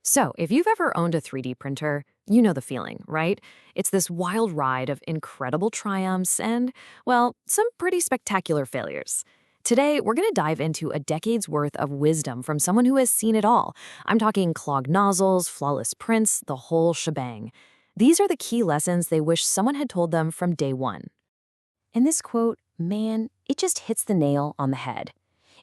So, if you've ever owned a 3D printer, you know the feeling, right? It's this wild ride of incredible triumphs and, well, some pretty spectacular failures. Today, we're going to dive into a decade's worth of wisdom from someone who has seen it all. I'm talking clogged nozzles, flawless prints, the whole shebang. These are the key lessons they wish someone had told them from day one. And this quote, man, it just hits the nail on the head.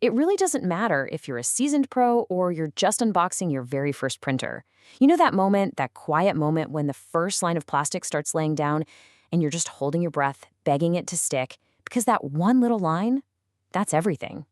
It really doesn't matter if you're a seasoned pro or you're just unboxing your very first printer. You know that moment, that quiet moment when the first line of plastic starts laying down and you're just holding your breath, begging it to stick, because that one little line, that's everything.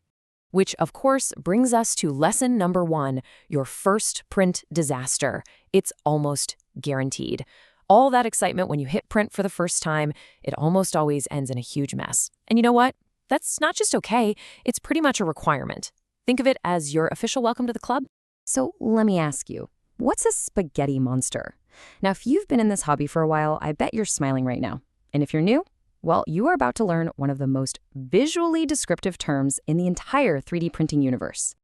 Which, of course, brings us to lesson number one, your first print disaster. It's almost guaranteed. All that excitement when you hit print for the first time, it almost always ends in a huge mess. And you know what? That's not just okay, it's pretty much a requirement. Think of it as your official welcome to the club. So let me ask you, what's a spaghetti monster? Now, if you've been in this hobby for a while, I bet you're smiling right now. And if you're new, well, you are about to learn one of the most visually descriptive terms in the entire 3D printing universe.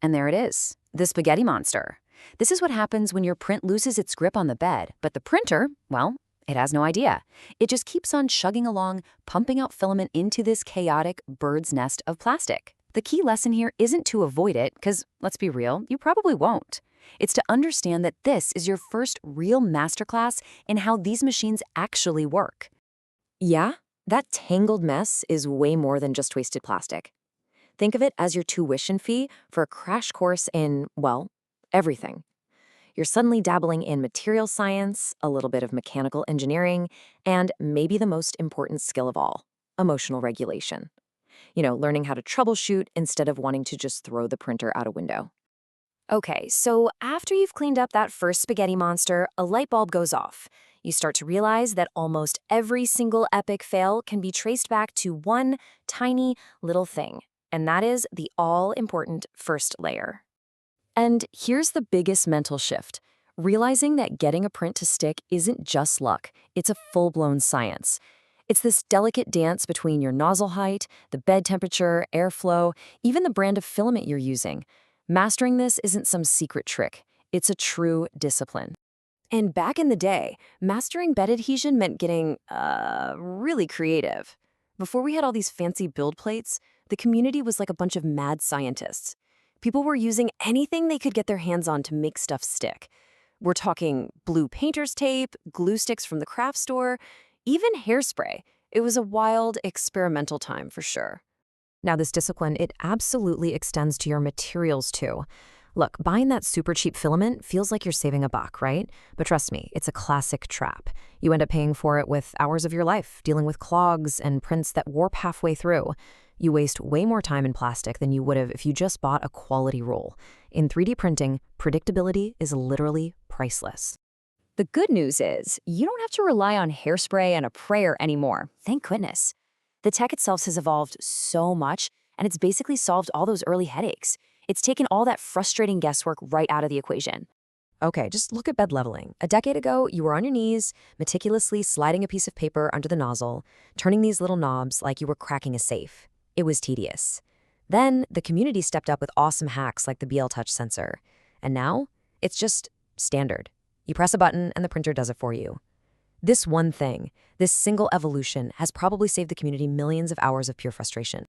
And there it is, the spaghetti monster. This is what happens when your print loses its grip on the bed, but the printer, well, it has no idea. It just keeps on chugging along, pumping out filament into this chaotic bird's nest of plastic. The key lesson here isn't to avoid it, because let's be real, you probably won't. It's to understand that this is your first real masterclass in how these machines actually work. Yeah, that tangled mess is way more than just wasted plastic. Think of it as your tuition fee for a crash course in, well, everything. You're suddenly dabbling in material science, a little bit of mechanical engineering, and maybe the most important skill of all, emotional regulation. Learning how to troubleshoot instead of wanting to just throw the printer out a window. Okay, so after you've cleaned up that first spaghetti monster, a light bulb goes off. You start to realize that almost every single epic fail can be traced back to one tiny little thing, and that is the all-important first layer. And here's the biggest mental shift. Realizing that getting a print to stick isn't just luck, it's a full-blown science. It's this delicate dance between your nozzle height, the bed temperature, airflow, even the brand of filament you're using. Mastering this isn't some secret trick. It's a true discipline. And back in the day, mastering bed adhesion meant getting, really creative. Before we had all these fancy build plates, the community was like a bunch of mad scientists. People were using anything they could get their hands on to make stuff stick. We're talking blue painter's tape, glue sticks from the craft store, even hairspray. It was a wild, experimental time for sure. Now, this discipline, it absolutely extends to your materials too. Look, buying that super cheap filament feels like you're saving a buck, right? But trust me, it's a classic trap. You end up paying for it with hours of your life, dealing with clogs and prints that warp halfway through. You waste way more time in plastic than you would have if you just bought a quality roll. In 3D printing, predictability is literally priceless. The good news is, you don't have to rely on hairspray and a prayer anymore. Thank goodness. The tech itself has evolved so much, and it's basically solved all those early headaches. It's taken all that frustrating guesswork right out of the equation. Okay, just look at bed leveling. A decade ago, you were on your knees, meticulously sliding a piece of paper under the nozzle, turning these little knobs like you were cracking a safe. It was tedious. Then the community stepped up with awesome hacks like the BL Touch sensor. And now, it's just standard. You press a button and the printer does it for you. This one thing, this single evolution, has probably saved the community millions of hours of pure frustration.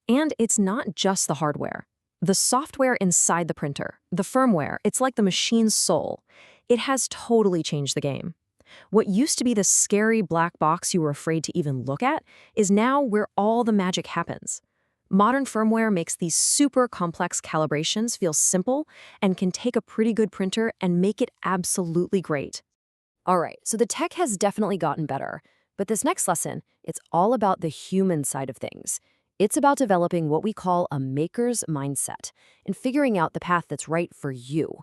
And it's not just the hardware. The software inside the printer, the firmware, it's like the machine's soul. It has totally changed the game. What used to be the scary black box you were afraid to even look at is now where all the magic happens. Modern firmware makes these super complex calibrations feel simple and can take a pretty good printer and make it absolutely great. All right, so the tech has definitely gotten better, but this next lesson, it's all about the human side of things. It's about developing what we call a maker's mindset and figuring out the path that's right for you.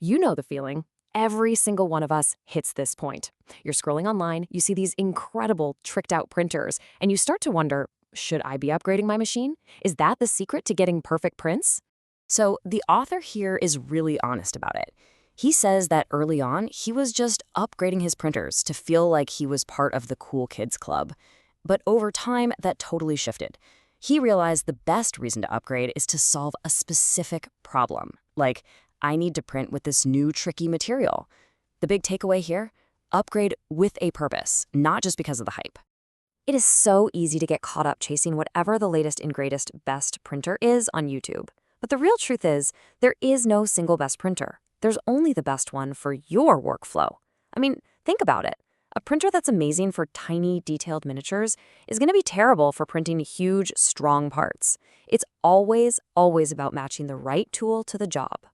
You know the feeling. Every single one of us hits this point. You're scrolling online, you see these incredible tricked-out printers, and you start to wonder, should I be upgrading my machine? Is that the secret to getting perfect prints? So the author here is really honest about it. He says that early on, he was just upgrading his printers to feel like he was part of the cool kids club. But over time, that totally shifted. He realized the best reason to upgrade is to solve a specific problem, like I need to print with this new tricky material. The big takeaway here? Upgrade with a purpose, not just because of the hype. It is so easy to get caught up chasing whatever the latest and greatest best printer is on YouTube. But the real truth is, there is no single best printer. There's only the best one for your workflow. I mean, think about it. A printer that's amazing for tiny, detailed miniatures is going to be terrible for printing huge, strong parts. It's always about matching the right tool to the job.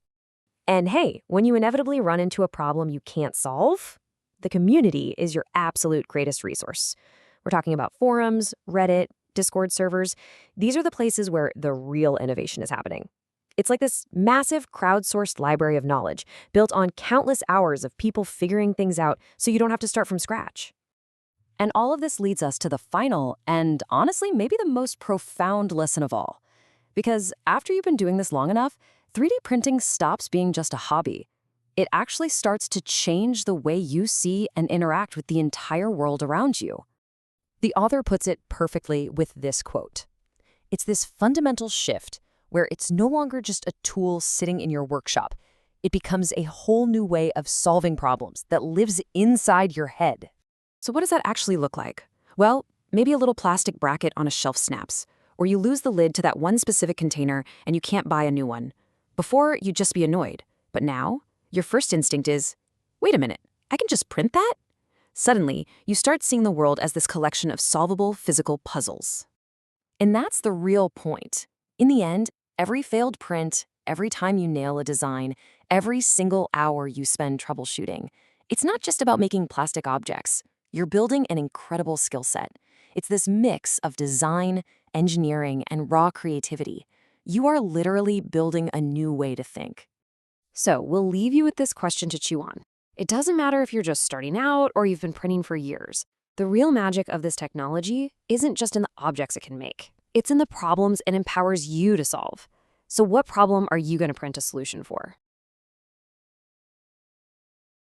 And hey, when you inevitably run into a problem you can't solve, the community is your absolute greatest resource. We're talking about forums, Reddit, Discord servers. These are the places where the real innovation is happening. It's like this massive crowdsourced library of knowledge built on countless hours of people figuring things out so you don't have to start from scratch. And all of this leads us to the final and honestly, maybe the most profound lesson of all. Because after you've been doing this long enough, 3D printing stops being just a hobby. It actually starts to change the way you see and interact with the entire world around you. The author puts it perfectly with this quote. It's this fundamental shift where it's no longer just a tool sitting in your workshop. It becomes a whole new way of solving problems that lives inside your head. So what does that actually look like? Well, maybe a little plastic bracket on a shelf snaps, or you lose the lid to that one specific container and you can't buy a new one. Before, you'd just be annoyed. But now, your first instinct is, wait a minute, I can just print that? Suddenly, you start seeing the world as this collection of solvable physical puzzles. And that's the real point. In the end, every failed print, every time you nail a design, every single hour you spend troubleshooting, it's not just about making plastic objects. You're building an incredible skill set. It's this mix of design, engineering, and raw creativity. You are literally building a new way to think. So we'll leave you with this question to chew on. It doesn't matter if you're just starting out or you've been printing for years. The real magic of this technology isn't just in the objects it can make. It's in the problems it empowers you to solve. So what problem are you going to print a solution for?